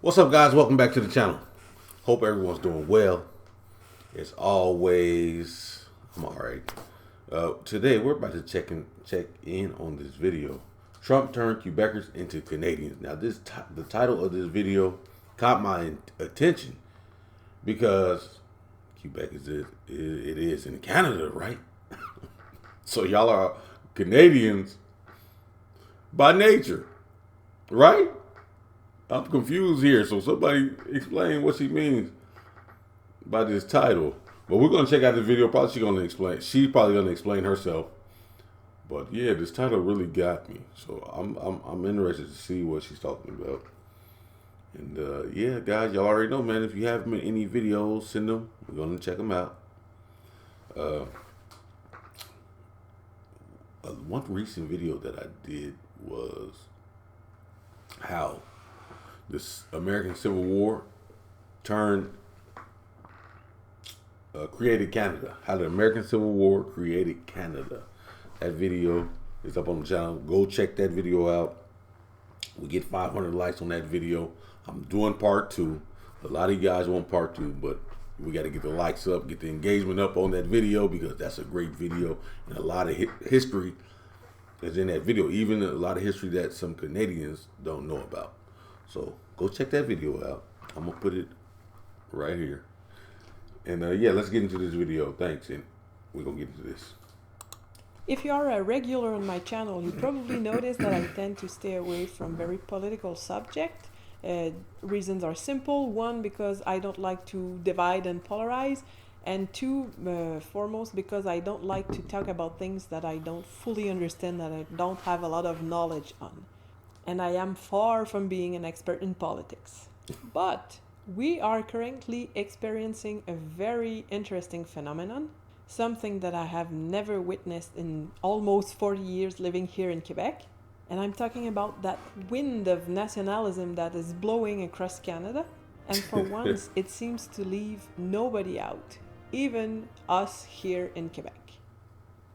What's up, guys? Welcome back to the channel. Hope everyone's doing well. As always, I'm all right. Today, we're about to check in on this video. Trump turned Quebecers into Canadians. Now, the title of this video caught my attention because Quebec it is in Canada, right? So y'all are Canadians by nature, right? I'm confused here, so somebody explain what she means by this title. But we're gonna check out the video. Probably she's probably gonna explain herself. But yeah, this title really got me. So I'm interested to see what she's talking about. And yeah, guys, y'all already know, man. If you have any videos, send them. We're gonna check them out. Uh, one recent video that I did was how this American Civil War turned created Canada. How the American Civil War created Canada. That video is up on the channel. Go check that video out. We get 500 likes on that video. I'm doing part two. A lot of you guys want part two, but we got to get the likes up, get the engagement up on that video because that's a great video and a lot of history is in that video. Even a lot of history that some Canadians don't know about. So go check that video out. I'm gonna put it right here. And yeah, let's get into this video. Thanks, and we're gonna get into this. If you are a regular on my channel, you probably noticed that I tend to stay away from very political subject. Reasons are simple. One, because I don't like to divide and polarize. And two, foremost, because I don't like to talk about things that I don't fully understand, that I don't have a lot of knowledge on. And I am far from being an expert in politics. But we are currently experiencing a very interesting phenomenon, something that I have never witnessed in almost 40 years living here in Quebec. And I'm talking about that wind of nationalism that is blowing across Canada. And for once, it seems to leave nobody out, even us here in Quebec.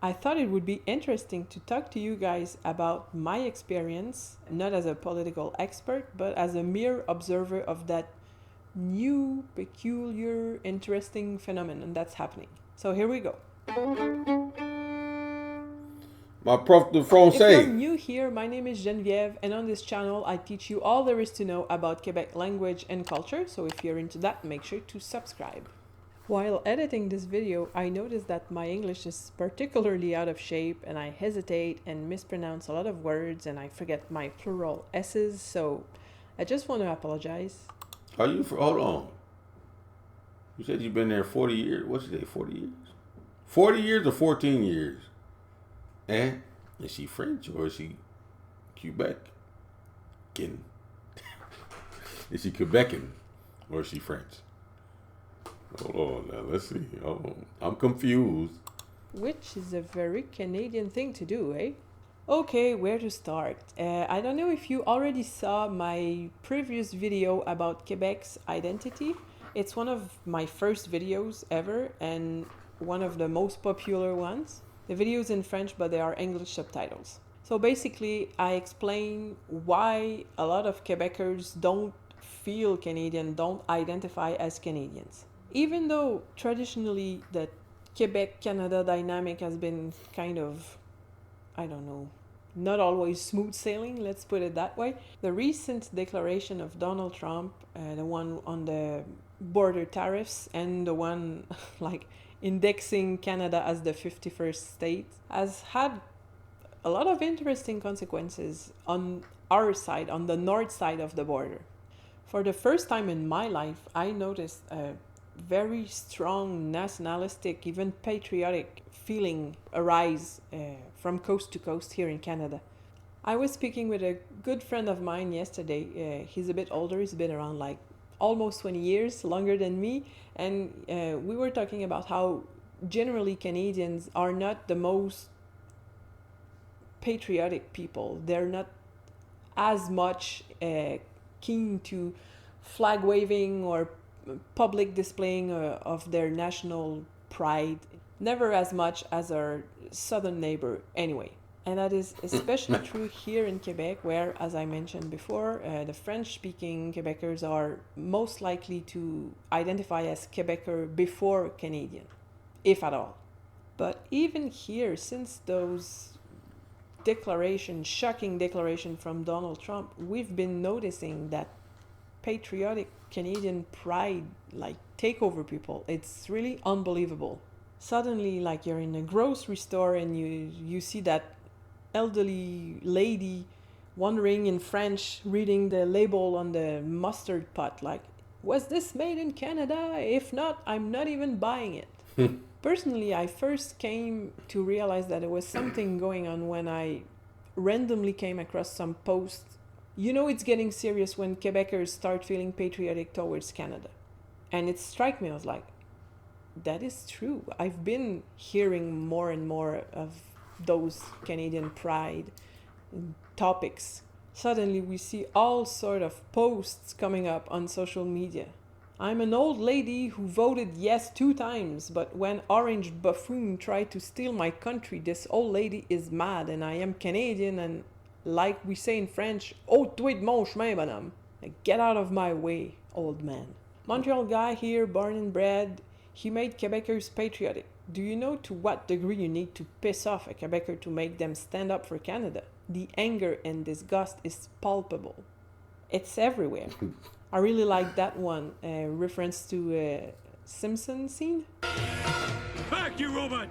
I thought it would be interesting to talk to you guys about my experience, not as a political expert, but as a mere observer of that new, peculiar, interesting phenomenon that's happening. So here we go. My prof de If you're français. new here, my name is Geneviève, and on this channel I teach you all there is to know about Quebec language and culture, so if you're into that, make sure to subscribe. While editing this video, I noticed that my English is particularly out of shape and I hesitate and mispronounce a lot of words and I forget my plural S's, so I just want to apologize. Are you hold on? You said you've been there 40 years. What's you say? 40 years? 40 years or 14 years? And is she French or is she Quebec? Is she Quebecan or is she French? Hold on now, let's see. Oh, I'm confused. Which is a very Canadian thing to do, eh? Okay, where to start? I don't know if you already saw my previous video about Quebec's identity. It's one of my first videos ever and one of the most popular ones. The video is in French, but there are English subtitles. So basically, I explain why a lot of Quebecers don't feel Canadian, don't identify as Canadians. Even though traditionally the Quebec-Canada dynamic has been kind of, I don't know, not always smooth sailing, let's put it that way. The recent declaration of Donald Trump, the one on the border tariffs and the one like indexing Canada as the 51st state, has had a lot of interesting consequences on our side, on the north side of the border. For the first time in my life, I noticed a very strong nationalistic, even patriotic feeling arise from coast to coast here in Canada. I was speaking with a good friend of mine yesterday. He's a bit older, he's been around like almost 20 years, longer than me, and we were talking about how generally Canadians are not the most patriotic people. They're not as much keen to flag waving or public displaying of their national pride, never as much as our southern neighbor anyway. And that is especially true here in Quebec, where, as I mentioned before, the French-speaking Quebecers are most likely to identify as Quebecer before Canadian, if at all. But even here, since those shocking declaration from Donald Trump, we've been noticing that patriotic Canadian pride take over people. It's really unbelievable. Suddenly, you're in a grocery store and you see that elderly lady wondering in French, reading the label on the mustard pot, was this made in Canada? If not, I'm not even buying it. Personally, I first came to realize that there was something going on when I randomly came across some posts. It's getting serious when Quebecers start feeling patriotic towards Canada. And it struck me, I was like, that is true. I've been hearing more and more of those Canadian pride topics. Suddenly we see all sort of posts coming up on social media. I'm an old lady who voted yes 2 times, but when Orange Buffoon tried to steal my country, this old lady is mad and I am Canadian and, like we say in French, ôte-toi de mon chemin, madame. Get out of my way, old man. Montreal guy here, born and bred, he made Quebecers patriotic. Do you know to what degree you need to piss off a Quebecer to make them stand up for Canada? The anger and disgust is palpable. It's everywhere. I really like that one, reference to Simpson scene. Back, you robot!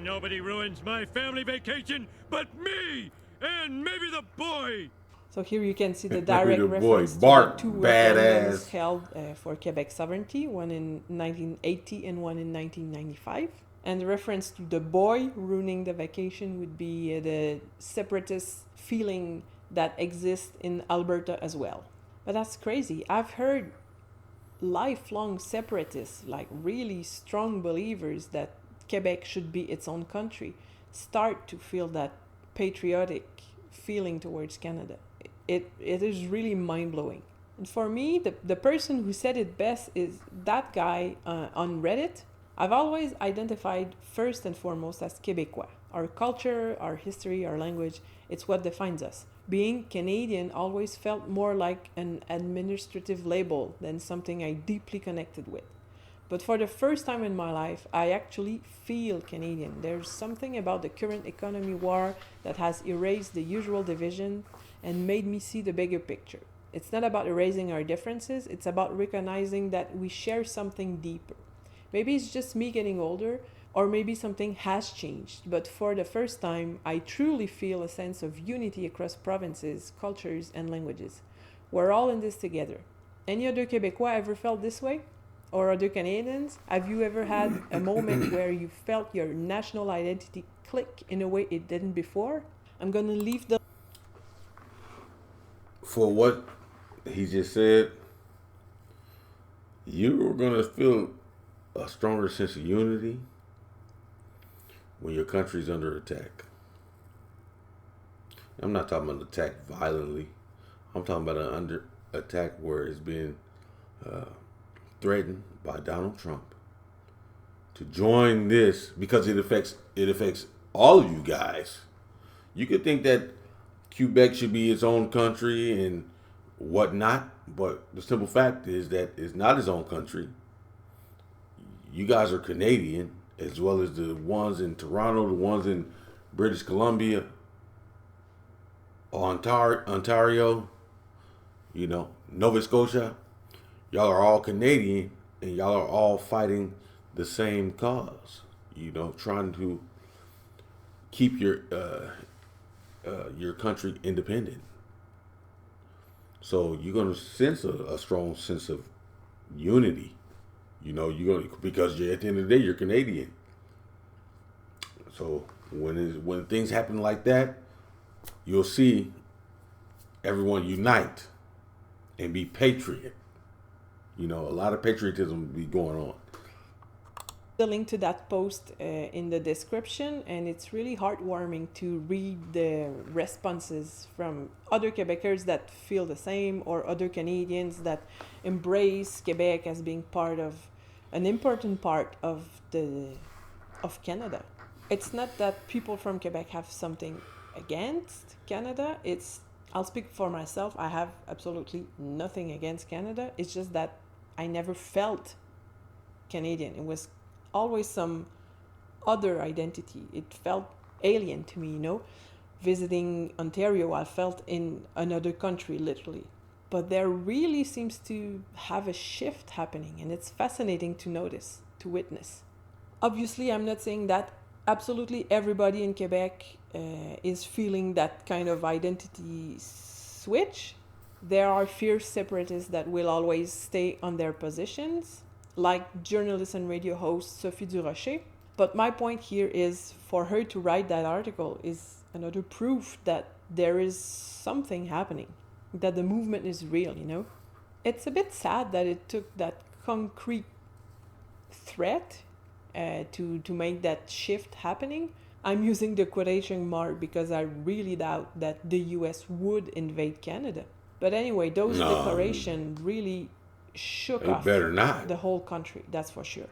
Nobody ruins my family vacation but me! And maybe the boy! So here you can see the direct reference to Bart, the 2 badass. referendums held for Quebec sovereignty, one in 1980 and one in 1995. And the reference to the boy ruining the vacation would be the separatist feeling that exists in Alberta as well. But that's crazy. I've heard lifelong separatists, really strong believers that Quebec should be its own country, start to feel that patriotic feeling towards Canada. It is really mind-blowing. And for me, the person who said it best is that guy on Reddit. I've always identified first and foremost as Québécois. Our culture, our history, our language, it's what defines us. Being Canadian always felt more like an administrative label than something I deeply connected with. But for the first time in my life, I actually feel Canadian. There's something about the current economy war that has erased the usual division and made me see the bigger picture. It's not about erasing our differences, it's about recognizing that we share something deeper. Maybe it's just me getting older, or maybe something has changed, but for the first time, I truly feel a sense of unity across provinces, cultures, and languages. We're all in this together. Any other Québécois ever felt this way? Or other Canadians? Have you ever had a moment where you felt your national identity click in a way it didn't before? I'm gonna leave the... For what he just said, you're gonna feel a stronger sense of unity when your country's under attack. I'm not talking about attack violently. I'm talking about an under attack where it's being threatened by Donald Trump to join this because it affects all of you guys. You could think that Quebec should be its own country and whatnot, but the simple fact is that it's not its own country. You guys are Canadian, as well as the ones in Toronto, the ones in British Columbia, Ontario, Nova Scotia. Y'all are all Canadian, and y'all are all fighting the same cause. Trying to keep your country independent. So you're gonna sense a strong sense of unity. Because at the end of the day, you're Canadian. So when things happen like that, you'll see everyone unite and be patriot. A lot of patriotism will be going on. The link to that post in the description, and it's really heartwarming to read the responses from other Quebecers that feel the same, or other Canadians that embrace Quebec as being an important part of Canada. It's not that people from Quebec have something against Canada. I'll speak for myself. I have absolutely nothing against Canada. It's just that I never felt Canadian. It was always some other identity. It felt alien to me, you know. Visiting Ontario, I felt in another country, literally. But there really seems to have a shift happening, and it's fascinating to notice, to witness. Obviously, I'm not saying that absolutely everybody in Quebec is feeling that kind of identity switch. There are fierce separatists that will always stay on their positions, like journalist and radio host Sophie Durocher. But my point here is for her to write that article is another proof that there is something happening, that the movement is real, you know? It's a bit sad that it took that concrete threat to make that shift happening. I'm using the quotation mark because I really doubt that the US would invade Canada. But anyway, those declarations really shook off better not. the whole country, that's for sure.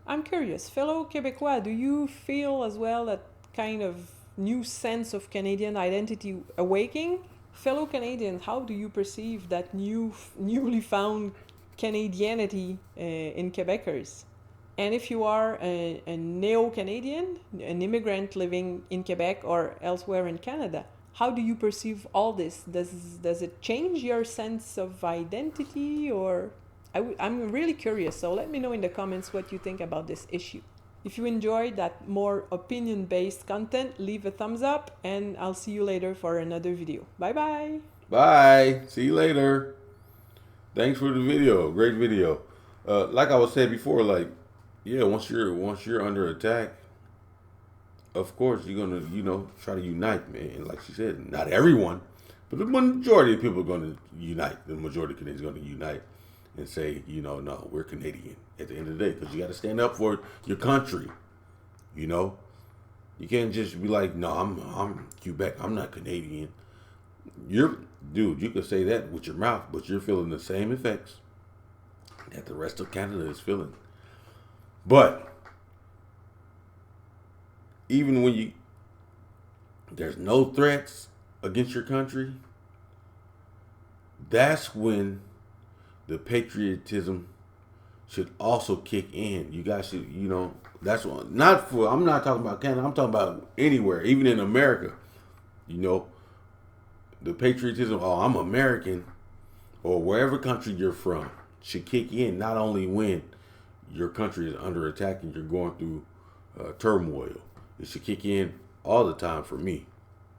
I'm curious, fellow Québécois, do you feel as well that kind of new sense of Canadian identity awakening? Fellow Canadians, how do you perceive that newly found Canadianity in Quebecers? And if you are a neo-Canadian, an immigrant living in Quebec or elsewhere in Canada, how do you perceive all this? Does it change your sense of identity? Or I'm really curious, so let me know in the comments what you think about this issue. If you enjoyed that more opinion-based content, leave a thumbs up, and I'll see you later for another video. Bye-bye. Bye. See you later. Thanks for the video. Great video. Like I was saying before, like, yeah, once you're under attack, of course you're gonna, try to unite, man. Like she said, not everyone, but the majority of people are gonna unite. The majority of Canadians are gonna unite and say, no, we're Canadian at the end of the day, because you got to stand up for your country. You can't just be like, no, I'm Quebec, I'm not Canadian. You can say that with your mouth, but you're feeling the same effects that the rest of Canada is feeling. But even when there's no threats against your country, that's when the patriotism should also kick in. You guys should, that's what, I'm not talking about Canada, I'm talking about anywhere, even in America. The patriotism, I'm American, or wherever country you're from, should kick in not only when your country is under attack and you're going through turmoil. It should kick in all the time for me,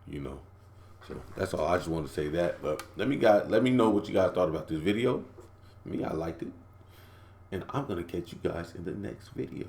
So that's all. I just want to say that. But let me know what you guys thought about this video. I liked it. And I'm going to catch you guys in the next video.